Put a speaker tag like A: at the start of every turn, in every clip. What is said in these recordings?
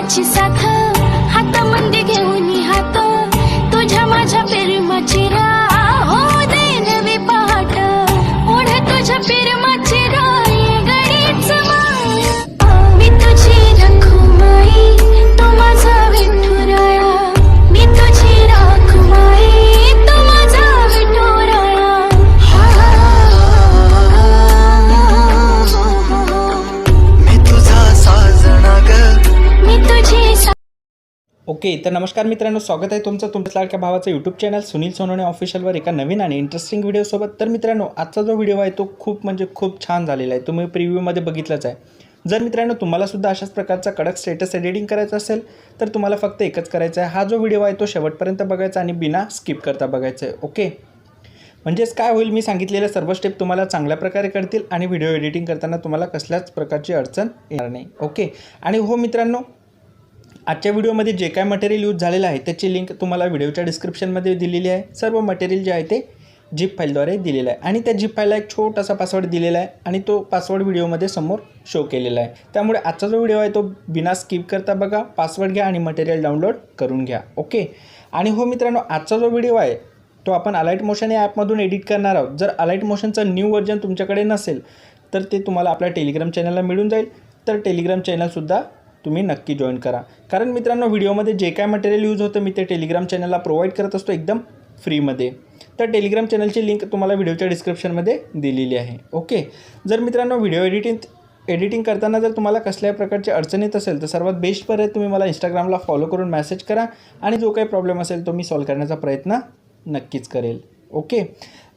A: देवाची साथ हातामध्ये घेऊन हात तुझ्या माझ्या पेरमाचिरा हो दे नवी पहाट ओढ तुझ्या पेरमाचिरा ये गडीच माया मी तुझी रखुमाई तू माझा विठुराया मी तुझी रखुमाई तू माझा विठुराया
B: मी तुझा साजना ग
A: मी तुझी
C: ओके, तर नमस्कार मित्रांनो, स्वागत आहे तुमचं तुमच्या लाडक्या भावाचं यूट्यूब चॅनल सुनील सोनवणे ऑफिशियलवर एका नवीन आणि इंटरेस्टिंग व्हिडिओसोबत. तर मित्रांनो, आजचा जो व्हिडिओ आहे तो खूप छान झालेला आहे. तुम्ही प्रिव्ह्यूमध्ये बघितलंच आहे. जर मित्रांनो तुम्हालासुद्धा अशाच प्रकारचा कडक स्टेटस एडिटिंग करायचं असेल तर तुम्हाला फक्त एकच करायचं आहे, हा जो व्हिडिओ आहे तो शेवटपर्यंत बघायचा आणि बिना स्किप करता बघायचा आहे. ओके, म्हणजेच काय होईल, मी सांगितलेल्या सर्व स्टेप तुम्हाला चांगल्या प्रकारे करतील आणि व्हिडिओ एडिटिंग करताना तुम्हाला कसल्याच प्रकारची अडचण येणार नाही. ओके, आणि हो मित्रांनो, आजच्या व्हिडिओमध्ये जे काय मटेरियल यूज झालेलं आहे त्याची लिंक तुम्हाला व्हिडिओच्या डिस्क्रिप्शनमध्ये दिलेली आहे. सर्व मटेरियल जे आहे ते झिप फाईलद्वारे दिलेलं आहे आणि त्या झिप फाईलला एक छोटासा पासवर्ड दिलेला आहे आणि तो पासवर्ड व्हिडिओमध्ये समोर शो केलेला आहे. त्यामुळे आजचा जो व्हिडिओ आहे तो बिना स्किप करता बघा, पासवर्ड घ्या आणि मटेरियल डाउनलोड करून घ्या. ओके, आणि हो मित्रांनो, आजचा जो व्हिडिओ आहे तो आपण अलाइट मोशन या ॲपमधून एडिट करणार आहोत. जर अलाइट मोशनचं न्यू व्हर्जन तुमच्याकडे नसेल तर ते तुम्हाला आपल्या टेलिग्राम चॅनलला मिळून जाईल. तर टेलिग्राम चॅनलसुद्धा तुम्ही नक्की जॉईन करा, कारण मित्रांनो व्हिडिओमध्ये जे काय मटेरियल यूज होतं मी ते टेलिग्राम चॅनलला प्रोव्हाइड करत असतो एकदम फ्रीमध्ये. तर टेलिग्राम चॅनलची लिंक तुम्हाला व्हिडिओच्या डिस्क्रिप्शनमध्ये दिलेली आहे. ओके, जर मित्रांनो व्हिडिओ एडिटिंग करताना जर तुम्हाला कसल्याही प्रकारची अडचण येत असेल तर सर्वात बेस्ट पर्याय तुम्ही मला इंस्टाग्रामला फॉलो करून मेसेज करा आणि जो काही प्रॉब्लेम असेल तो मी सॉल्व्ह करण्याचा प्रयत्न नक्कीच करेल. ओके,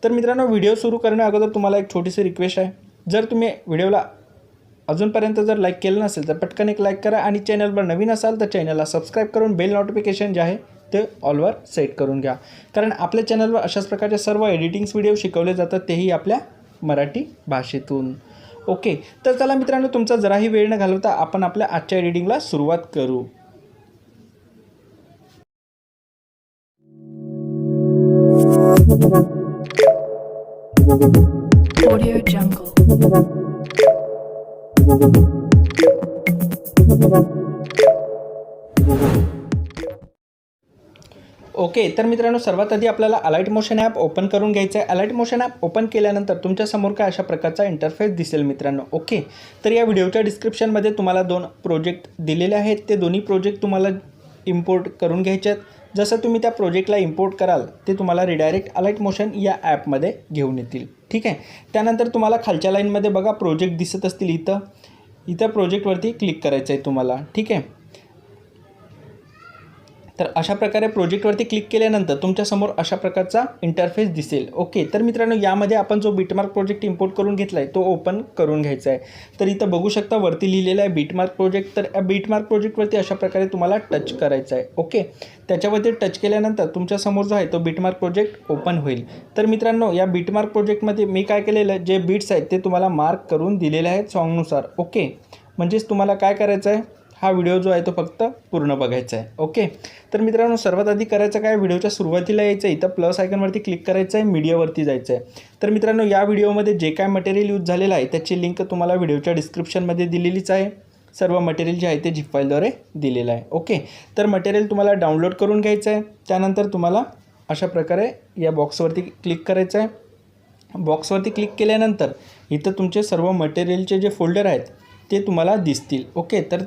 C: तर मित्रांनो व्हिडिओ सुरू करण्या अगोदर तुम्हाला एक छोटीशी रिक्वेस्ट आहे. जर तुम्ही व्हिडिओला अजूनपर्यंत जर लाईक केलं नसेल तर पटकन एक लाईक करा आणि चॅनलवर नवीन असाल तर चॅनलला सबस्क्राईब करून बेल नोटिफिकेशन जे आहे ते ऑलवर सेट करून घ्या, कारण आपल्या चॅनलवर अशाच प्रकारचे सर्व एडिटिंग्स व्हिडिओ शिकवले जातात, तेही आपल्या मराठी भाषेतून. ओके, तर चला मित्रांनो, तुमचा जराही वेळ न घालवता आपण आपल्या आजच्या एडिटिंगला सुरुवात करू.
A: Audio Jungle.
C: ओके, तर मित्रांनो सर्वात आधी आपल्याला अलाइट मोशन ॲप ओपन करून घ्यायचं आहे. अलाइट मोशन ॲप ओपन केल्यानंतर तुमच्यासमोर काय अशा प्रकारचा इंटरफेस दिसेल मित्रांनो. ओके, तर या व्हिडिओच्या डिस्क्रिप्शनमध्ये तुम्हाला 2 प्रोजेक्ट दिलेले आहेत. ते दोन्ही प्रोजेक्ट तुम्हाला इम्पोर्ट करून घ्यायचे आहेत. जसं तुम्ही त्या प्रोजेक्टला इम्पोर्ट कराल ते तुम्हाला रिडायरेक्ट अलाइट मोशन या ॲपमध्ये घेऊन येतील. ठीक आहे, त्यानंतर तुम्हाला खालच्या लाईनमध्ये बघा प्रोजेक्ट दिसत असतील, इथं प्रोजेक्टवरती क्लिक करायचं आहे तुम्हाला. ठीक आहे, तर अशा प्रकारे प्रोजेक्टवरती क्लिक केल्यानंतर तुमच्यासमोर अशा प्रकारचा इंटरफेस दिसेल. ओके, तर मित्रांनो यामध्ये आपण जो बीटमार्क प्रोजेक्ट इम्पोर्ट करून घेतला आहे तो ओपन करून घ्यायचा आहे. तर इथं बघू शकता वरती लिहिलेलं आहे बीटमार्क प्रोजेक्ट. तर या बीटमार्क प्रोजेक्टवरती अशा प्रकारे तुम्हाला टच करायचं आहे. ओके, त्याच्यावरती टच केल्यानंतर तुमच्यासमोर जो आहे तो बीटमार्क प्रोजेक्ट ओपन होईल. तर मित्रांनो या बीटमार्क प्रोजेक्टमध्ये मी काय केलेलं आहे, जे बीट्स आहेत ते तुम्हाला मार्क करून दिलेले आहेत सॉन्गनुसार. ओके, म्हणजेच तुम्हाला काय करायचं आहे, हा व्हिडिओ जो आहे तो फक्त पूर्ण बघायचा आहे. ओके, तर मित्रांनो सर्वात आधी करायचं काय, व्हिडिओच्या सुरुवातीला यायचं आहे, इथं प्लस आयकॉनवरती क्लिक करायचं आहे, मीडियावरती जायचं आहे. तर मित्रांनो या व्हिडिओमध्ये जे काय मटेरियल यूज झालेलं आहे त्याची लिंक तुम्हाला व्हिडिओच्या डिस्क्रिप्शनमध्ये दिलेलीच आहे. सर्व मटेरियल जे आहे ते झिप फाईलद्वारे दिलेलं आहे. ओके, तर मटेरियल तुम्हाला डाउनलोड करून घ्यायचं आहे. त्यानंतर तुम्हाला अशा प्रकारे या बॉक्सवरती क्लिक करायचं आहे. बॉक्सवरती क्लिक केल्यानंतर इथं तुमचे सर्व मटेरियलचे जे फोल्डर आहेत ते तुम्हाला दिसतील. ओके, तर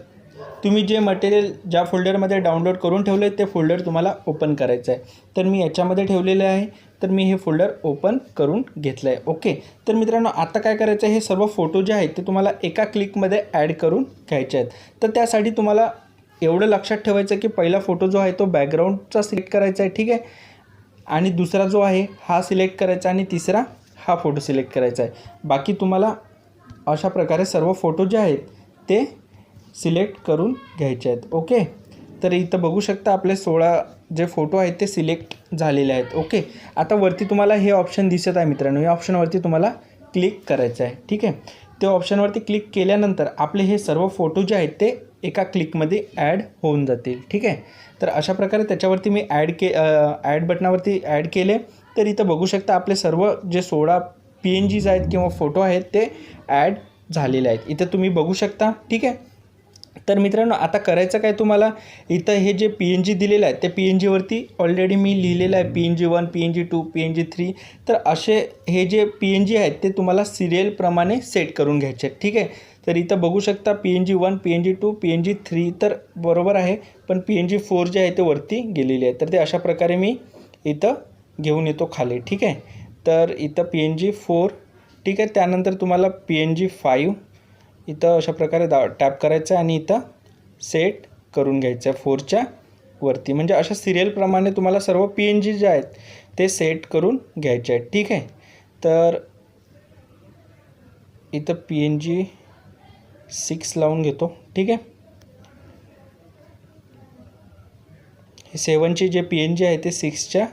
C: तुम्ही जे मटेरियल ज्या फोल्डरमध्ये डाउनलोड करून ठेवले ते फोल्डर तुम्हाला ओपन करायचं आहे. तर मी याच्यामध्ये ठेवलेले आहे, तर मी हे फोल्डर ओपन करून घेतलं आहे. ओके, तर मित्रांनो आता काय करायचं आहे, हे सर्व फोटो जे आहेत ते तुम्हाला एका क्लिकमध्ये ॲड करून घ्यायचे आहेत. तर त्यासाठी तुम्हाला एवढं लक्षात ठेवायचं की पहिला फोटो जो आहे तो बॅकग्राऊंडचा सिलेक्ट करायचा आहे. ठीक आहे, आणि दुसरा जो आहे हा सिलेक्ट करायचा आणि तिसरा हा फोटो सिलेक्ट करायचा आहे. बाकी तुम्हाला अशा प्रकारे सर्व फोटो जे आहेत ते सिलेक्ट करून घ्यायचे आहेत. ओके, तर इथं बघू शकता आपले 16 जे फोटो आहेत ते सिलेक्ट झालेले आहेत. ओके, आता वरती तुम्हाला हे ऑप्शन दिसत आहे मित्रांनो, या ऑप्शनवरती तुम्हाला क्लिक करायचं आहे. ठीक आहे, त्या ऑप्शनवरती क्लिक केल्यानंतर आपले हे सर्व फोटो जे आहेत ते एका क्लिकमध्ये ॲड होऊन जातील. ठीक आहे, तर अशा प्रकारे त्याच्यावरती मी ॲड बटनावरती ॲड केले. तर इथं बघू शकता आपले सर्व जे 16 PNGs आहेत किंवा फोटो आहेत ते ॲड झालेले आहेत. इथं तुम्ही बघू शकता. ठीक आहे, तर मित्रांनो आता करायचं काय तुम्हाला, इथं हे जे PNG दिलेलं आहे ते PNGवरती ऑलरेडी मी लिहिलेलं आहे PNG1 PNG2 PNG3. तर असे हे जे PNG आहेत ते तुम्हाला सिरियलप्रमाणे सेट करून घ्यायचे आहेत, ठीक आहे. तर इथं बघू शकता PNG1 PNG2 PNG3 तर बरोबर आहे, पण PNG4 जे आहे ते वरती गेलेले आहे. तर ते अशा प्रकारे मी इथं घेऊन येतो खाली, ठीक आहे. तर इथं PNG4, ठीक आहे. त्यानंतर तुम्हाला PNG5 इथं अशा प्रकारे टॅप करायचं आणि इथं सेट करून घ्यायचं आहे 4च्या वरती. म्हणजे अशा सिरियलप्रमाणे तुम्हाला सर्व PNG जे आहेत ते सेट करून घ्यायचे आहेत, ठीक आहे. तर इथं PNG6 लावून घेतो, ठीक आहे. हे 7चे जे PNG आहे ते 6च्या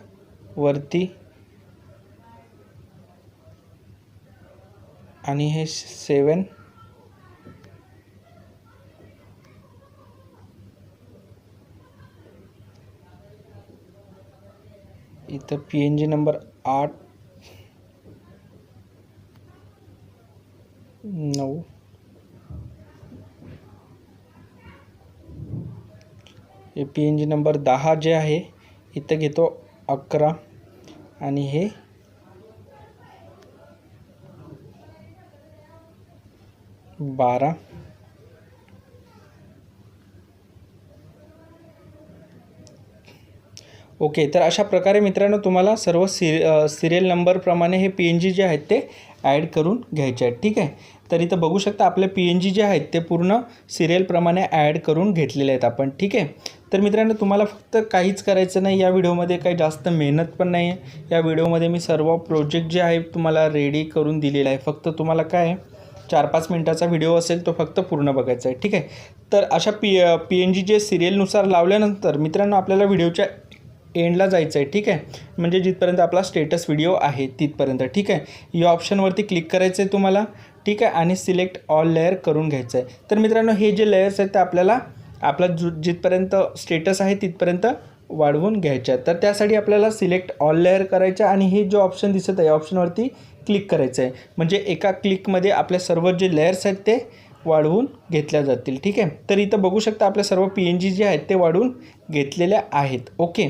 C: वरती आणि हे 7 इथं PNG नंबर 8 9 हे PNG नंबर 10 जे आहे इथं घेतो 11 आणि हे 12. ओके. तर अशा प्रकारे मित्रांनो तुम्हाला सर्व सिरियल नंबरप्रमाणे हे PNG जे आहेत ते ॲड करून घ्यायचे आहेत, ठीक आहे. तर इथं बघू शकता आपले PNG जे आहेत ते पूर्ण सिरियलप्रमाणे ॲड करून घेतलेले आहेत आपण, ठीक आहे. तर मित्रांनो तुम्हाला फक्त काहीच करायचं नाही, या व्हिडिओमध्ये काही जास्त मेहनत पण नाही आहे. या व्हिडिओमध्ये मी सर्व प्रोजेक्ट जे आहे तुम्हाला रेडी करून दिलेला आहे. फक्त तुम्हाला काय 4-5 मिनटाचा व्हिडिओ असेल तो फक्त पूर्ण बघायचा आहे, ठीक आहे. तर अशा PNG जे सिरियलनुसार लावल्यानंतर मित्रांनो आपल्याला व्हिडिओच्या एंडला जायचं आहे, ठीक आहे. म्हणजे जिथपर्यंत आपला स्टेटस व्हिडिओ आहे तिथपर्यंत, ठीक आहे. या ऑप्शनवरती क्लिक करायचं आहे तुम्हाला, ठीक आहे. आणि सिलेक्ट ऑल लेअर करून घ्यायचं आहे. तर मित्रांनो हे जे लेयर्स आहेत ते आपल्याला आपला जिथपर्यंत स्टेटस आहे तिथपर्यंत वाढवून घ्यायचे आहेत. तर त्यासाठी आपल्याला सिलेक्ट ऑल लेअर करायचं आणि हे जो ऑप्शन दिसत आहे या ऑप्शनवरती क्लिक करायचं आहे. म्हणजे एका क्लिकमध्ये आपले सर्व जे लेयर्स आहेत ते वाढवून घेतल्या जातील, ठीक आहे. तर इथं बघू शकता आपल्या सर्व PNG जे आहेत ते वाढवून घेतलेल्या आहेत, ओके.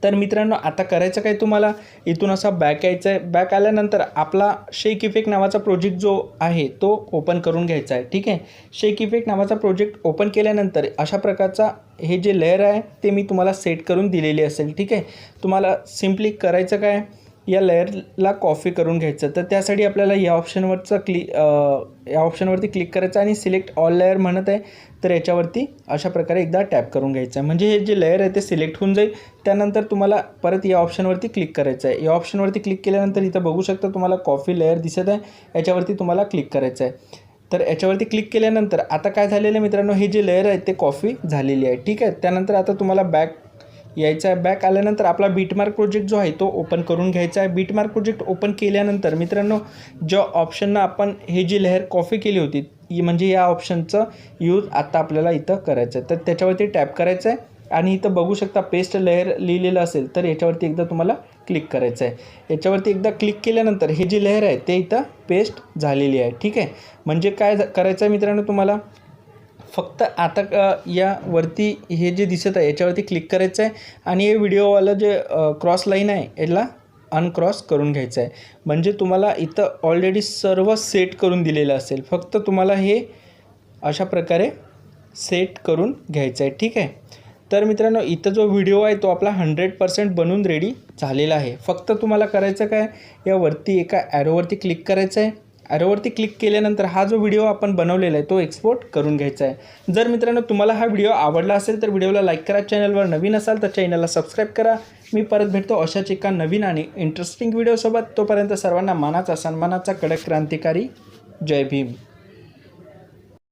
C: तर मित्रांनो आता करायचं काय तुम्हाला, इथून असा बॅक यायचं आहे. बॅक आल्यानंतर आपला शेक इफेक्ट नावाचा प्रोजेक्ट जो आहे तो ओपन करून घ्यायचा आहे, ठीक आहे. शेक इफेक्ट नावाचा प्रोजेक्ट ओपन केल्यानंतर अशा प्रकारचा हे जे लेयर आहे ते मी तुम्हाला सेट करून दिलेली असेल, ठीक आहे. तुम्हाला सिम्पली करायचं काय, या लेयरला कॉपी करून घ्यायचं. तर त्यासाठी आपल्याला या ऑप्शनवरती क्लिक करायचं आणि सिलेक्ट ऑल लेयर म्हणत आहे तर याच्यावरती अशा प्रकारे एकदा टॅप करून घ्यायचं आहे. म्हणजे हे जे लेयर आहे ते सिलेक्ट होऊन जाईल. त्यानंतर तुम्हाला परत या ऑप्शनवरती क्लिक करायचं आहे. या ऑप्शनवरती क्लिक केल्यानंतर इथं बघू शकता तुम्हाला कॉपी लेयर दिसत आहे, याच्यावरती तुम्हाला क्लिक करायचं आहे. तर याच्यावरती क्लिक केल्यानंतर आता काय झालेलं आहे मित्रांनो, हे जे लेयर आहे ते कॉपी झालेली आहे, ठीक आहे. त्यानंतर आता तुम्हाला बॅक यायचं आहे. बॅक आल्यानंतर आपला बीटमार्क प्रोजेक्ट जो आहे तो ओपन करून घ्यायचा आहे. बीटमार्क प्रोजेक्ट ओपन केल्यानंतर मित्रांनो ज्या ऑप्शननं आपण हे जी लेयर कॉपी केली होती म्हणजे या ऑप्शनचं यूज आता आपल्याला इथं करायचं आहे. तर त्याच्यावरती टॅप करायचं आहे आणि इथं बघू शकता पेस्ट लेयर लिहिलेलं असेल तर याच्यावरती एकदा तुम्हाला क्लिक करायचं आहे. याच्यावरती एकदा क्लिक केल्यानंतर हे जी लेयर आहे ते इथं पेस्ट झालेली आहे, ठीक आहे. म्हणजे काय करायचं आहे मित्रांनो तुम्हाला, फक्त आता यावरती हे जे दिसत आहे याच्यावरती क्लिक करायचं आहे आणि हे व्हिडिओवालं जे क्रॉस लाईन आहे याला अनक्रॉस करून घ्यायचं आहे. म्हणजे तुम्हाला इथं ऑलरेडी सर्व सेट करून दिलेलं असेल, फक्त तुम्हाला हे अशा प्रकारे सेट करून घ्यायचं आहे, ठीक आहे. तर मित्रांनो इथं जो व्हिडिओ आहे तो आपला 100% बनून रेडी झालेला आहे. फक्त तुम्हाला करायचं काय, यावरती एका ॲरोवरती क्लिक करायचं आहे. ॲरोवरती क्लिक केल्यानंतर हा जो व्हिडिओ आपण बनवलेला आहे तो एक्सपोर्ट करून घ्यायचा आहे. जर मित्रांनो तुम्हाला हा व्हिडिओ आवडला असेल तर व्हिडिओला लाईक करा. चॅनलवर नवीन असाल तर चॅनलला सबस्क्राईब करा. मी परत भेटतो अशाच एका नवीन आणि इंटरेस्टिंग व्हिडिओसोबत. तोपर्यंत सर्वांना मानाचा सन्मानाचा कडक क्रांतिकारी जय भीम.